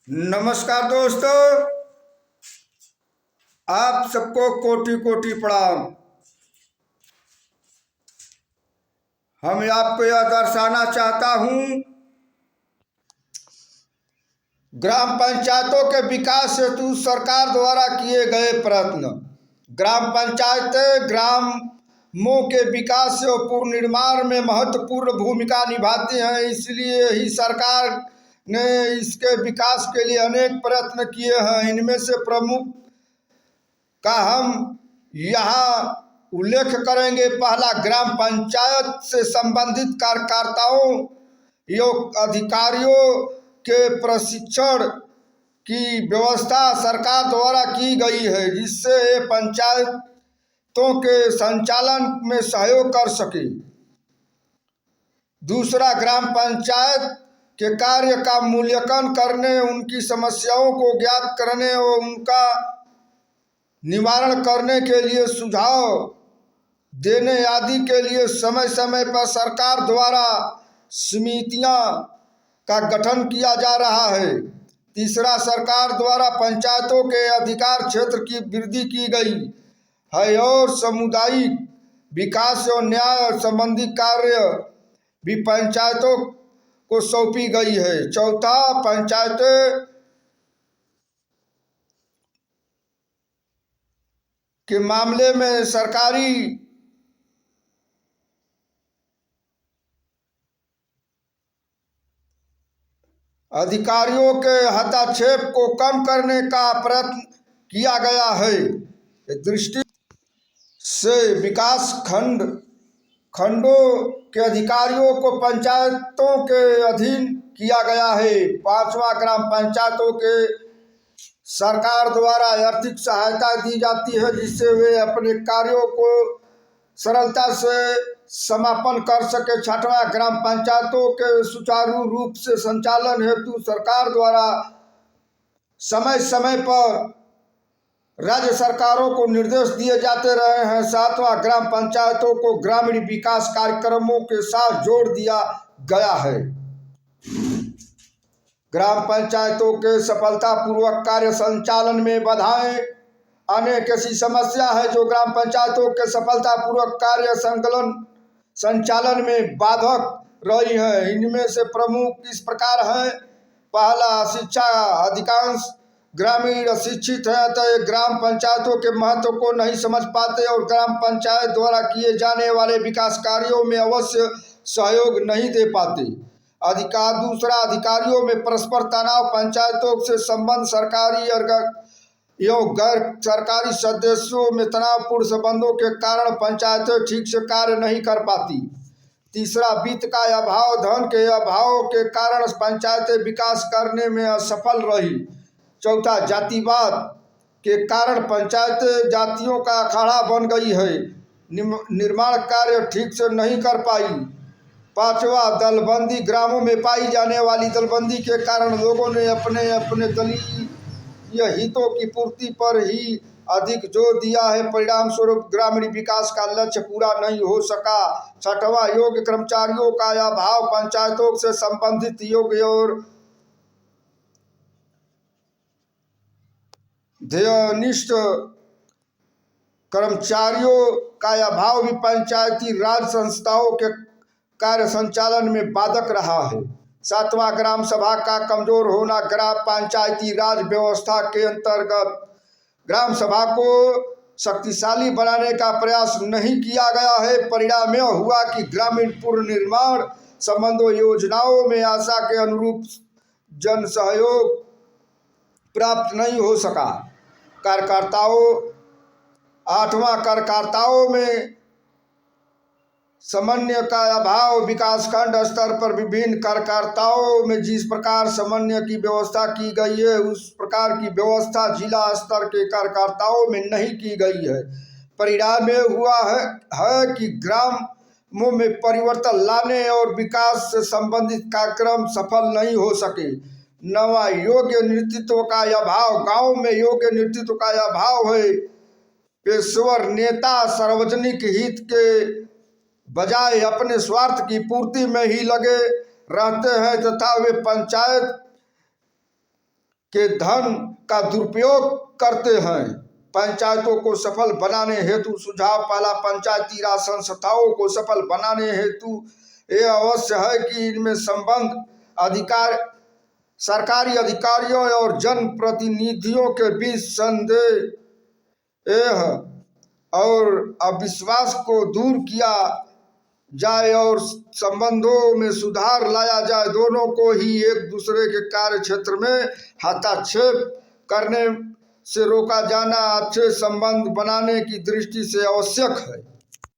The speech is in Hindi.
नमस्कार दोस्तों, आप सबको कोटि कोटि प्रणाम। हम आपको यह दर्शाना चाहता हूं, ग्राम पंचायतों के विकास हेतु सरकार द्वारा किए गए प्रयत्न। ग्राम पंचायतें ग्रामों के विकास और पुनर्निर्माण में महत्वपूर्ण भूमिका निभाती हैं। इसलिए ही सरकार ने इसके विकास के लिए अनेक प्रयत्न किए हैं। इनमें से प्रमुख का हम यहाँ उल्लेख करेंगे। पहला, ग्राम पंचायत से संबंधित कार्यकर्ताओं एवं अधिकारियों के प्रशिक्षण की व्यवस्था सरकार द्वारा की गई है, जिससे पंचायतों के संचालन में सहयोग कर सके। दूसरा, ग्राम पंचायत के कार्य का मूल्यांकन करने, उनकी समस्याओं को ज्ञात करने और उनका निवारण करने के लिए सुझाव देने आदि के लिए समय समय पर सरकार द्वारा समितियां का गठन किया जा रहा है। तीसरा, सरकार द्वारा पंचायतों के अधिकार क्षेत्र की वृद्धि की गई है और सामुदायिक विकास और न्याय संबंधी कार्य भी पंचायतों को सौंपी गई है। चौथा, पंचायतें के मामले में सरकारी अधिकारियों के हस्तक्षेप को कम करने का प्रयत्न किया गया है। इस दृष्टि से विकास खंडों के अधिकारियों को पंचायतों के अधीन किया गया है। पांचवा, ग्राम पंचायतों के सरकार द्वारा आर्थिक सहायता दी जाती है, जिससे वे अपने कार्यों को सरलता से समापन कर सके। छठवां, ग्राम पंचायतों के सुचारू रूप से संचालन हेतु सरकार द्वारा समय समय पर राज्य सरकारों को निर्देश दिए जाते रहे हैं। सातवां, ग्राम पंचायतों को ग्रामीण विकास कार्यक्रमों के साथ जोड़ दिया गया है। ग्राम पंचायतों के सफलतापूर्वक कार्य संचालन में बाधाएं अनेक ऐसी समस्या है जो ग्राम पंचायतों के सफलतापूर्वक कार्य संचालन में बाधक रही है। इनमें से प्रमुख इस प्रकार हैं। पहला, शिक्षा। अधिकांश ग्रामीण अशिक्षित हैं, अतः ग्राम पंचायतों के महत्व को नहीं समझ पाते और ग्राम पंचायत द्वारा किए जाने वाले विकास कार्यों में अवश्य सहयोग नहीं दे पाते। दूसरा, अधिकारियों में परस्पर तनाव। पंचायतों से संबंध सरकारी एवं गैर सरकारी सदस्यों में तनावपूर्ण संबंधों के कारण पंचायतें ठीक से कार्य नहीं कर पाती। तीसरा, वित्त का अभाव। धन के अभाव के कारण पंचायतें विकास करने में असफल रही। चौथा, जातिवाद के कारण पंचायतें जातियों का अखाड़ा बन गई है, निर्माण कार्य ठीक से नहीं कर पाई। पांचवा, दलबंदी। ग्रामों में पाई जाने वाली दलबंदी के कारण लोगों ने अपने अपने दलीय हितों की पूर्ति पर ही अधिक जोर दिया है। परिणाम स्वरूप ग्रामीण विकास का लक्ष्य पूरा नहीं हो सका। छठवां, योग्य कर्मचारियों का अभाव। पंचायतों से संबंधित योग्य और ध्येयनिष्ठ कर्मचारियों का अभाव भी पंचायती राज संस्थाओं के कार्य संचालन में बाधक रहा है। सातवां, ग्राम सभा का कमजोर होना। ग्राम पंचायती राज व्यवस्था के अंतर्गत ग्राम सभा को शक्तिशाली बनाने का प्रयास नहीं किया गया है। परिणाम यह हुआ कि ग्रामीण पुनर्निर्माण संबंधी योजनाओं में आशा के अनुरूप जन सहयोग प्राप्त नहीं हो सका। आठवां, कार्यकर्ताओं में समन्वय का अभाव। विकासखंड स्तर पर विभिन्न कार्यकर्ताओं में जिस प्रकार समन्वय की व्यवस्था की गई है, उस प्रकार की व्यवस्था जिला स्तर के कार्यकर्ताओं में नहीं की गई है। परिणाम यह हुआ है कि ग्रामों में परिवर्तन लाने और विकास से संबंधित कार्यक्रम सफल नहीं हो सके। नवा, योग्य नेतृत्व का अभाव। गांव में योग्य नेतृत्व का अभाव है। पेशेवर नेता सार्वजनिक हित के बजाय अपने स्वार्थ की पूर्ति में ही लगे रहते हैं तथा वे पंचायत के धन का दुरुपयोग करते हैं। पंचायतों को सफल बनाने हेतु सुझाव पहला, पंचायती राज संस्थाओं को सफल बनाने हेतु यह अवश्य है कि इनमें संबंध अधिकार सरकारी अधिकारियों और जन प्रतिनिधियों के बीच संदेह और अविश्वास को दूर किया जाए और संबंधों में सुधार लाया जाए। दोनों को ही एक दूसरे के कार्य क्षेत्र में हस्तक्षेप करने से रोका जाना अच्छे संबंध बनाने की दृष्टि से आवश्यक है।